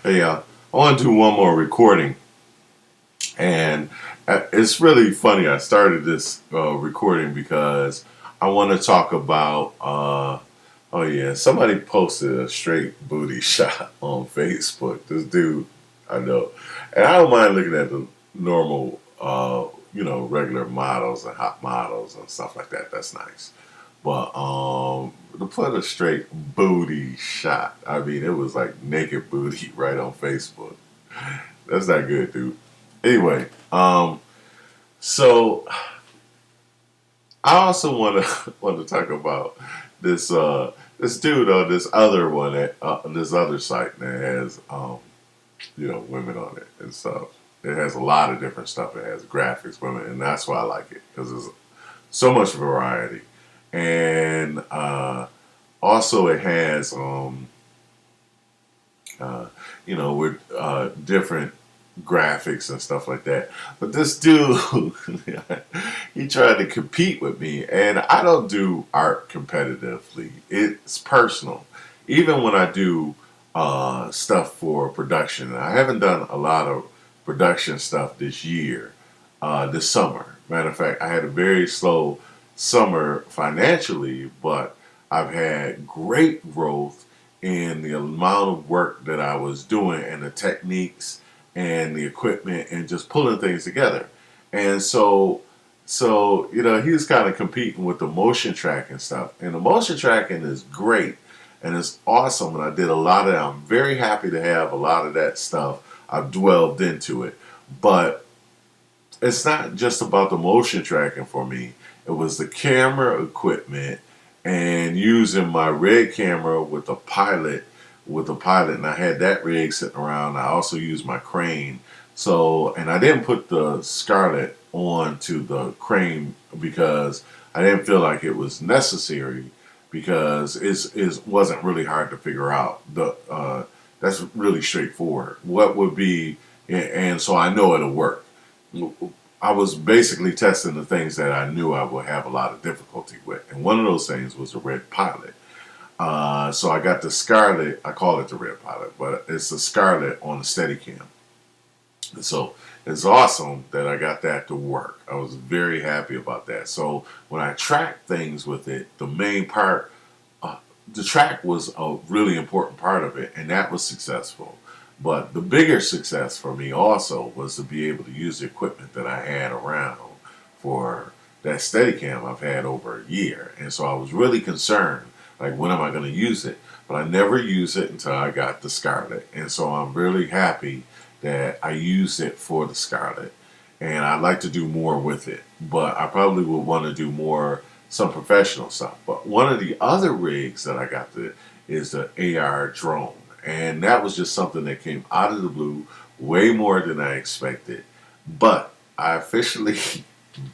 Hey, I want to do one more recording, and it's really funny. I started this recording because I want to talk about. Oh yeah, somebody posted a straight booty shot on Facebook. This dude, I know, and I don't mind looking at the normal, regular models and hot models and stuff like that. That's nice. But to put a straight booty shot, I mean, it was like naked booty right on Facebook. That's not good, dude. Anyway, so I also want to want to talk about this this dude on this other one at this other site that has women on it and stuff. It has a lot of different stuff. It has graphics, women, and that's why I like it because there's so much variety, and also it has with different graphics and stuff like that. But this dude, he tried to compete with me, and I don't do art competitively. It's personal. Even when I do stuff for production, I haven't done a lot of production stuff this year, this summer. Matter of fact, I had a very slow summer financially, but I've had great growth in the amount of work that I was doing and the techniques and the equipment and just pulling things together. And so he was kind of competing with the motion tracking stuff. And the motion tracking is great and it's awesome. And I did a lot of that. I'm very happy to have a lot of that stuff. I've dwelled into it. But it's not just about the motion tracking for me. It was the camera equipment and using my rig camera with the pilot, and I had that rig sitting around. I also used my crane. So, and I didn't put the Scarlett onto the crane because I didn't feel like it was necessary because it wasn't really hard to figure out. That's really straightforward. What would be, and so I know it'll work. I was basically testing the things that I knew I would have a lot of difficulty with, and one of those things was the Red Pilot. So I got the Scarlett. I call it the Red Pilot, but it's the Scarlett on the Steadicam. And so it's awesome that I got that to work. I was very happy about that. So when I tracked things with it, the main part, the track was a really important part of it, and that was successful. But the bigger success for me also was to be able to use the equipment that I had around for that Steadicam I've had over a year. And so I was really concerned, like, when am I going to use it? But I never used it until I got the Scarlett. And so I'm really happy that I used it for the Scarlett. And I'd like to do more with it. But I probably would want to do more, some professional stuff. But one of the other rigs that I got is the AR drone. And that was just something that came out of the blue, way more than I expected. But I officially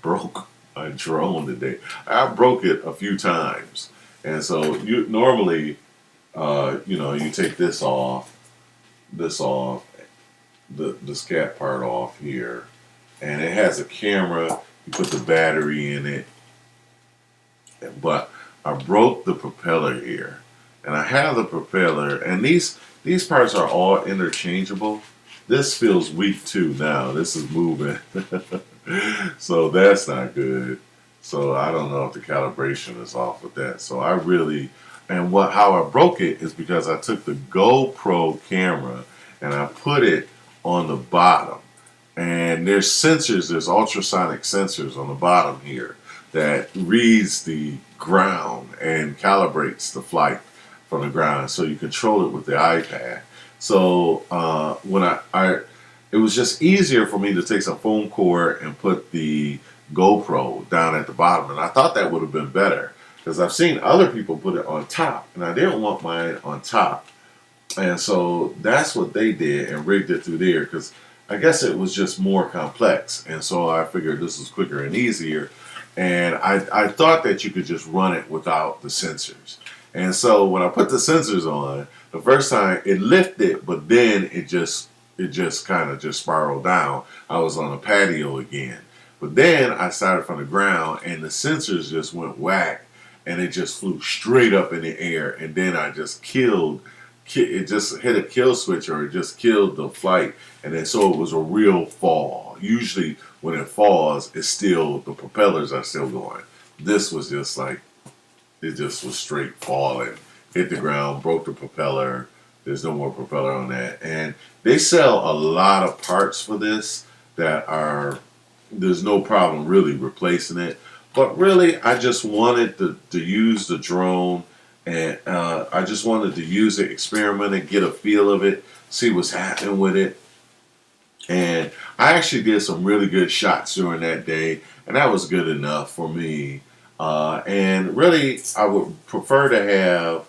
broke a drone today. I broke it a few times. And so you normally, you take this off, the scat part off here, and it has a camera. You put the battery in it, but I broke the propeller here, and I have the propeller, and these parts are all interchangeable. This feels weak too now. This is moving, so that's not good. So I don't know if the calibration is off with that. So I really, and what how I broke it is because I took the GoPro camera and I put it on the bottom. And there's ultrasonic sensors on the bottom here that reads the ground and calibrates the flight from the ground. So you control it with the iPad. So when it was just easier for me to take some foam core and put the GoPro down at the bottom, and I thought that would have been better because I've seen other people put it on top, and I didn't want mine on top, and so that's what they did and rigged it through there because I guess it was just more complex, and so I figured this was quicker and easier, and I thought that you could just run it without the sensors, and so when I put the sensors on, the first time it lifted, but then it just kind of just spiraled down. I was on a patio again. But then I started from the ground and the sensors just went whack and it just flew straight up in the air and then I just it just hit a kill switch, or it just killed the flight, and then so it was a real fall. Usually when it falls, it's still, the propellers are still going. This was just like, it just was straight falling, hit the ground, broke the propeller. There's no more propeller on that, and they sell a lot of parts for this that are, there's no problem really replacing it. But really, I just wanted to use the drone, and I just wanted to use it, experiment it, get a feel of it, see what's happening with it. And I actually did some really good shots during that day, and that was good enough for me. And really, I would prefer to have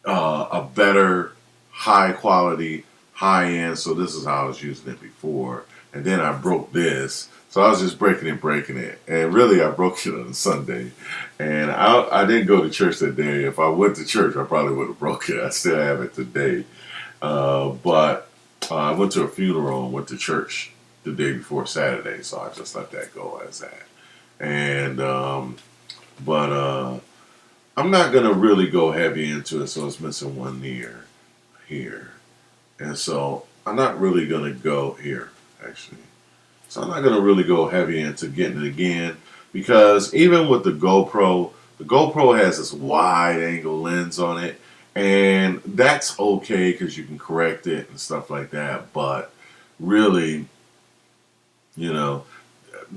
a better, high quality, high end. So this is how I was using it before, and then I broke this. So I was just breaking it, and really I broke it on Sunday, and I didn't go to church that day. If I went to church, I probably would have broke it. I still have it today, but I went to a funeral and went to church the day before Saturday, so I just let that go as that. And but I'm not gonna really go heavy into it, so it's missing one ear here, and so I'm not really gonna go here actually. So I'm not gonna really go heavy into getting it again, because even with the GoPro has this wide angle lens on it, and that's okay because you can correct it and stuff like that. But really, you know,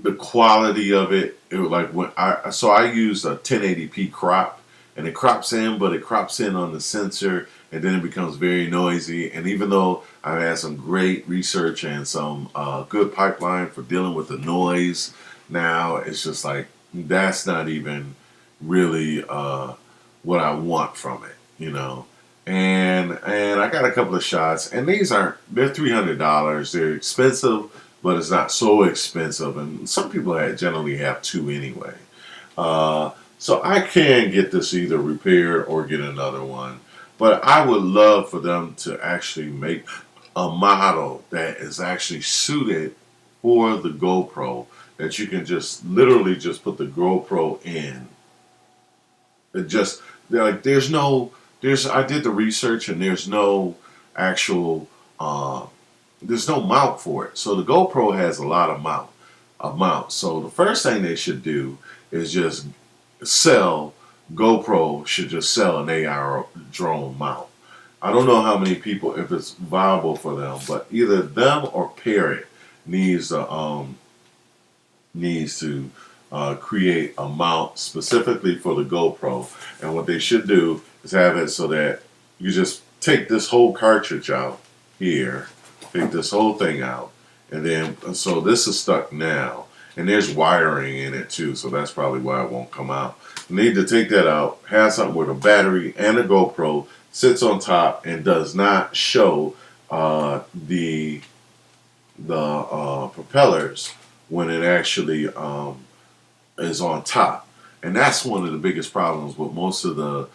the quality of it, it was like when I used a 1080p crop, and it crops in, but it crops in on the sensor, and then it becomes very noisy. And even though I've had some great research and some good pipeline for dealing with the noise, now it's just like that's not even really what I want from it, you know. And I got a couple of shots, and these aren't, they're $300. They're expensive, but it's not so expensive. And some people generally have two anyway. So I can get this either repaired or get another one. But I would love for them to actually make a model that is actually suited for the GoPro, that you can just literally just put the GoPro in. It just, like, I did the research, and there's no actual there's no mount for it. So the GoPro has a lot of mounts. So the first thing they should do is just sell GoPro should just sell an AR drone mount. I don't know how many people, if it's viable for them, but either them or Parrot needs to create a mount specifically for the GoPro. And what they should do is have it so that you just take this whole cartridge out here, take this whole thing out, and then, so this is stuck now, and there's wiring in it too, so that's probably why it won't come out. You need to take that out, have something with a battery and a GoPro, sits on top and does not show the propellers when it actually is on top. And that's one of the biggest problems with most of the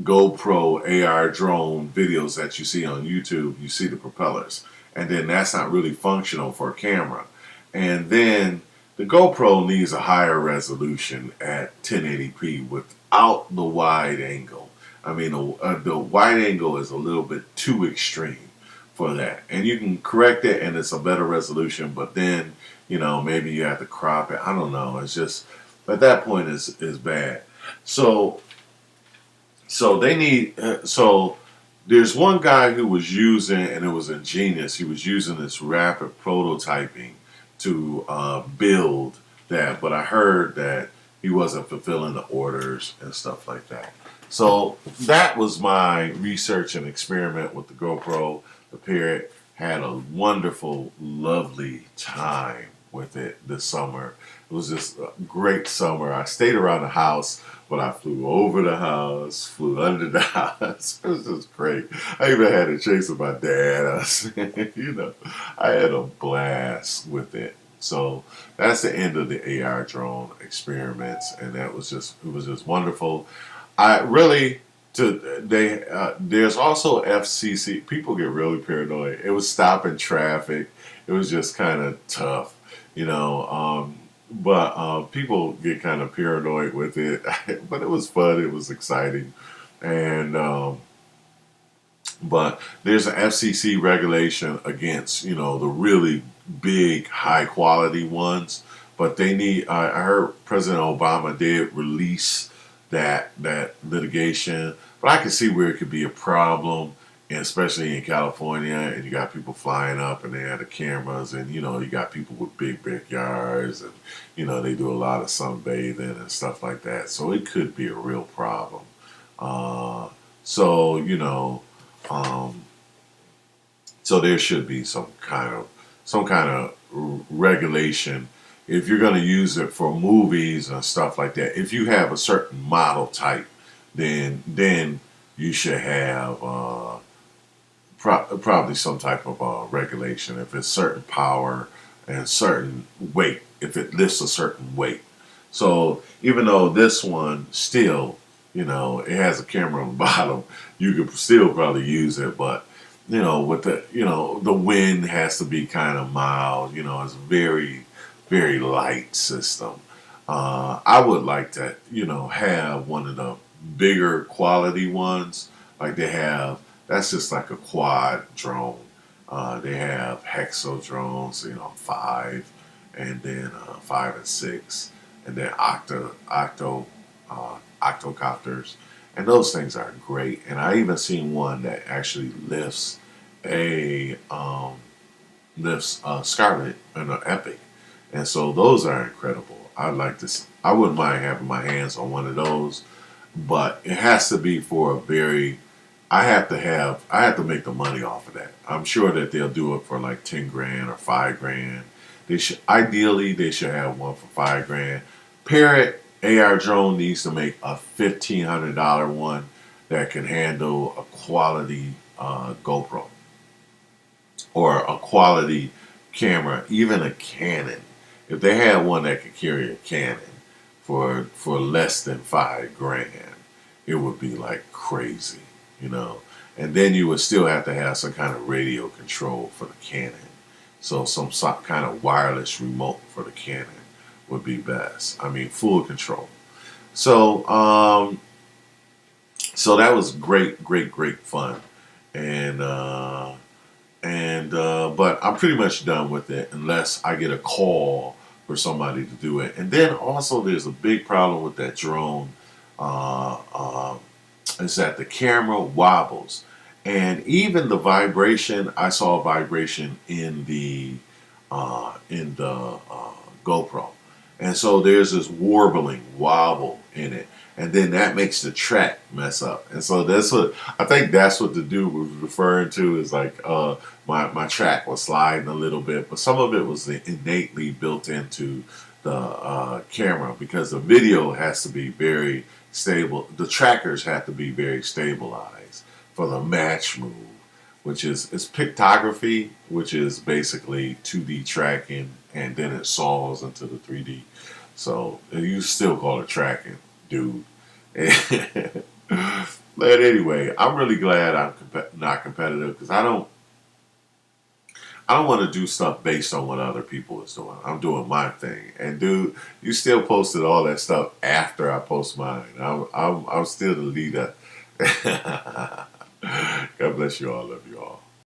GoPro AR drone videos that you see on YouTube. You see the propellers, and then that's not really functional for a camera. And then the GoPro needs a higher resolution at 1080p without the wide angle. I mean, the wide angle is a little bit too extreme for that. And you can correct it, and it's a better resolution, but then, maybe you have to crop it. I don't know. It's just, at that point, is bad. So they need, so there's one guy who was using, and it was ingenious, he was using this rapid prototyping to build that, but I heard that he wasn't fulfilling the orders and stuff like that. So that was my research and experiment with the GoPro. The Parrot had a wonderful, lovely time with it this summer. It was just a great summer. I stayed around the house, but I flew over the house, flew under the house. It was just great. I even had a chase with my dad. I had a blast with it. So that's the end of the AR drone experiments, and it was just wonderful. I really there's also FCC. People get really paranoid. It was stopping traffic. It was just kind of tough, but people get kind of paranoid with it. But it was fun. It was exciting, and But there's an FCC regulation against, the really big, high quality ones. But they need. I heard President Obama did release that litigation, but I can see where it could be a problem, and especially in California. And you got people flying up, and they have the cameras, and you got people with big backyards, and they do a lot of sunbathing and stuff like that. So it could be a real problem. Uh, so um, so there should be some kind of regulation if you're going to use it for movies and stuff like that. If you have a certain model type, then you should have probably some type of regulation. If it's certain power and certain weight, if it lifts a certain weight. So even though this one still, it has a camera on the bottom, you could still probably use it, but with the wind has to be kind of mild. It's very, very light system. I would like to, have one of the bigger quality ones like they have. That's just like a quad drone. They have Hexo drones, 5, and then 5 and 6, and then octocopters, and those things are great. And I even seen one that actually a lifts Scarlet and an Epic, and so those are incredible. I wouldn't mind having my hands on one of those, but it has to be for a very. I have to make the money off of that. I'm sure that they'll do it for like 10 grand or 5 grand. They should have one for 5 grand. Parrot AR drone needs to make a $1,500 one that can handle a quality GoPro or a quality camera, even a Canon. If they had one that could carry a Canon for less than 5 grand, it would be like crazy, you know. And then you would still have to have some kind of radio control for the Canon. So some kind of wireless remote for the Canon would be best. I mean, full control. So so that was great, great, great fun, and but I'm pretty much done with it unless I get a call for somebody to do it. And then also there's a big problem with that drone. Uh, uh, is that the camera wobbles, and even the vibration. I saw a vibration in the GoPro, and so there's this warbling wobble in it, and then that makes the track mess up. And so I think that's what the dude was referring to, is like my track was sliding a little bit, but some of it was innately built into the camera, because the video has to be very stable. The trackers have to be very stabilized for the match move, which is it's pictography, which is basically 2D tracking, and then it saws into the 3D. So you still call it tracking, dude. But anyway, I'm really glad I'm not competitive, because I don't want to do stuff based on what other people is doing. I'm doing my thing, and dude, you still posted all that stuff after I post mine. I'm still the leader. God bless you all. Love you all.